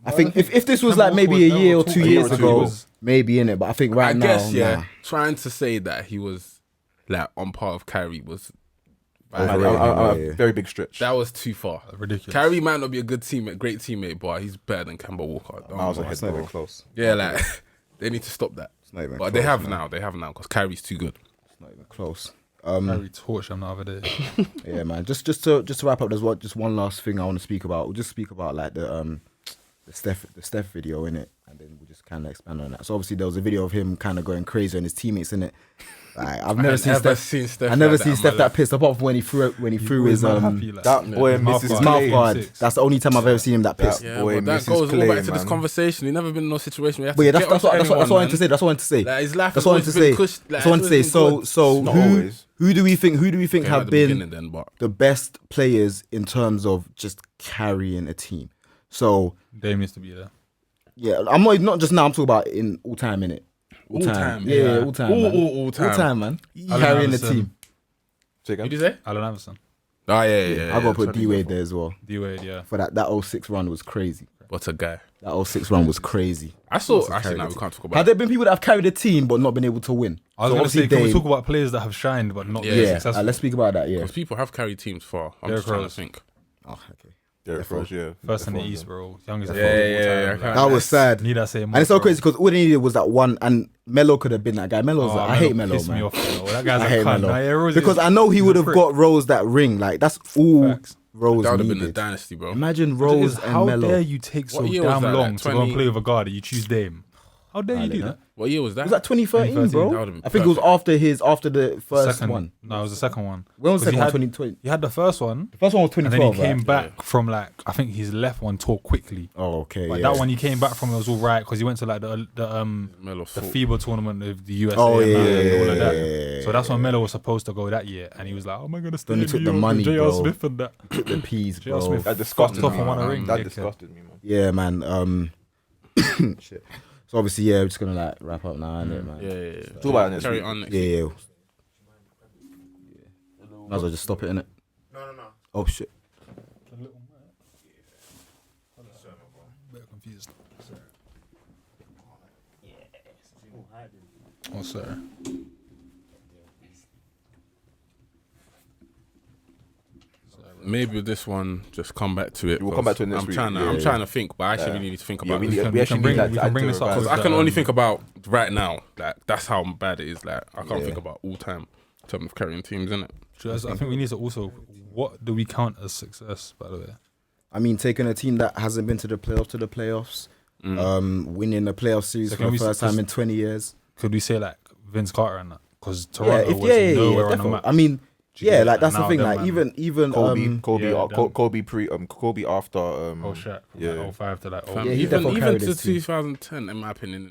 I think if this was Kemba like maybe a Walker year or was 2 never years too ago, good. maybe in it. But I think right I now, guess, yeah. nah. Trying to say that he was like on par of Kyrie was Overrated, yeah. A very big stretch. that was too far. Ridiculous. Kyrie might not be a good teammate, great teammate, but he's better than Kemba Walker. Miles ahead, It's not even bro. close. Yeah, like they need to stop that. It's not even But close, they have man. now. They have now because Kyrie's too good. It's not even close. Very torched him the other day. Yeah, man. Just to wrap up, there's just one last thing I want to speak about. We'll just speak about like the Steph video in it, and then we'll just kind of expand on that. So obviously there was a video of him kind of going crazy on his teammates in it. Like, I've never seen Steph. I never seen Steph that pissed apart from when he threw his that boy misses his mouth guard. 6. That's the only time I've ever seen him that pissed. Yeah, boy but that misses goes all clay, back to this man. conversation. He's never been in no situation where But he yeah, has to that's what I wanted to say. Like, his life has always been cushed. That's what I wanted to say. So Not always. who do we think have been then, but the best players in terms of just carrying a team? So Dame needs to be there. yeah, I'm not just now. I'm talking about in all time, innit? All time. Yeah, all time. Man. all time. All time, man. Allen Carrying the Iverson. team. Say What again? did you say? Allen Iverson. Oh yeah. I got to put D Wade there as well. D-Wade, yeah. For that 06 run was crazy. What a guy. That 06 run was crazy. I saw. Also Actually, carried no, the we team. can't talk Have about. there been people that have carried a team but not been able to win? I was So going to say, obviously can we Dame- talk about players that have shined but not Yeah. been Yeah, successful? let's speak about that. Yeah. Because people have carried teams far. I'm Derrick just trying to Rose. think. Oh, okay. Derrick Rose, yeah. First in the Defo, East, bro. Youngest Yeah, of all yeah, time. yeah. That was sad. Need I say more? And it's so bro? crazy because all they needed was that one, and Melo could have been that guy. Melo's Oh, like, I hate Melo Melo, pissed me man. off, bro. That guy's I a hate cunt. Melo. Nah, yeah, Rose Because is- I know he he's a would have prick. got Rose that ring. Like, that's all Facts. Rose That would have been a needed. dynasty, bro. Imagine But it is, Rose and how Melo. dare you take so What year was damn that, long like to go 20? and play with a guard and you choose Dame? How dare you do that? What year was that? Was that 2013, 2013? That bro? would've been I think it was after the first Second one. No, it was the second one. When was the 'Cause second one? he had- 2020. He had the first one, The first one was and then 2012. he came right? back from like I think his left one tore quickly. Oh, okay. Like yeah. that one he came back from, it was all right because he went to like the Melo the fought. FIBA tournament of the USA Oh, and, yeah, and all of that. yeah, So that's when Melo was supposed to go that year, and he was like, "Oh my god, stay Then he in took New the York money, with J.R. bro. Smith and that." Took the peas, J.R. bro. Smith That disgusted fucked me, off and won a man. ring. That dickhead. disgusted me, man. Yeah, man. Shit. So obviously, yeah, we're just gonna like wrap up now, innit, man? Yeah. Talk about it next Carry week. on next Yeah, week. yeah. Might as well just stop it, innit? No. Oh shit. Bit confused. Oh, sorry. Maybe with this one, just come back to it. We'll come back to it next I'm week. trying to, Yeah, I'm yeah. trying to think, but I actually really need to think Yeah, about we, this. need, can- we we actually can bring- need that we to can add bring to this the up revise. with I can that, only think about right now. Like that's how bad it is. Like I can't Yeah. think about all time in terms of carrying teams, innit? I think we need to also. What do we count as success? By the way, I mean, taking a team that hasn't been to the playoffs, winning a playoff series So for can the we first time in 20 years. could we say like Vince Carter and that? Because Yeah, Toronto was nowhere on the definitely. map. I mean, Do you yeah, get like it? that's And the now thing. them Like man- even Kobe after Oh Shaq, yeah. like 05 to like Yeah, he even definitely even carried to his team. 2010, in my opinion,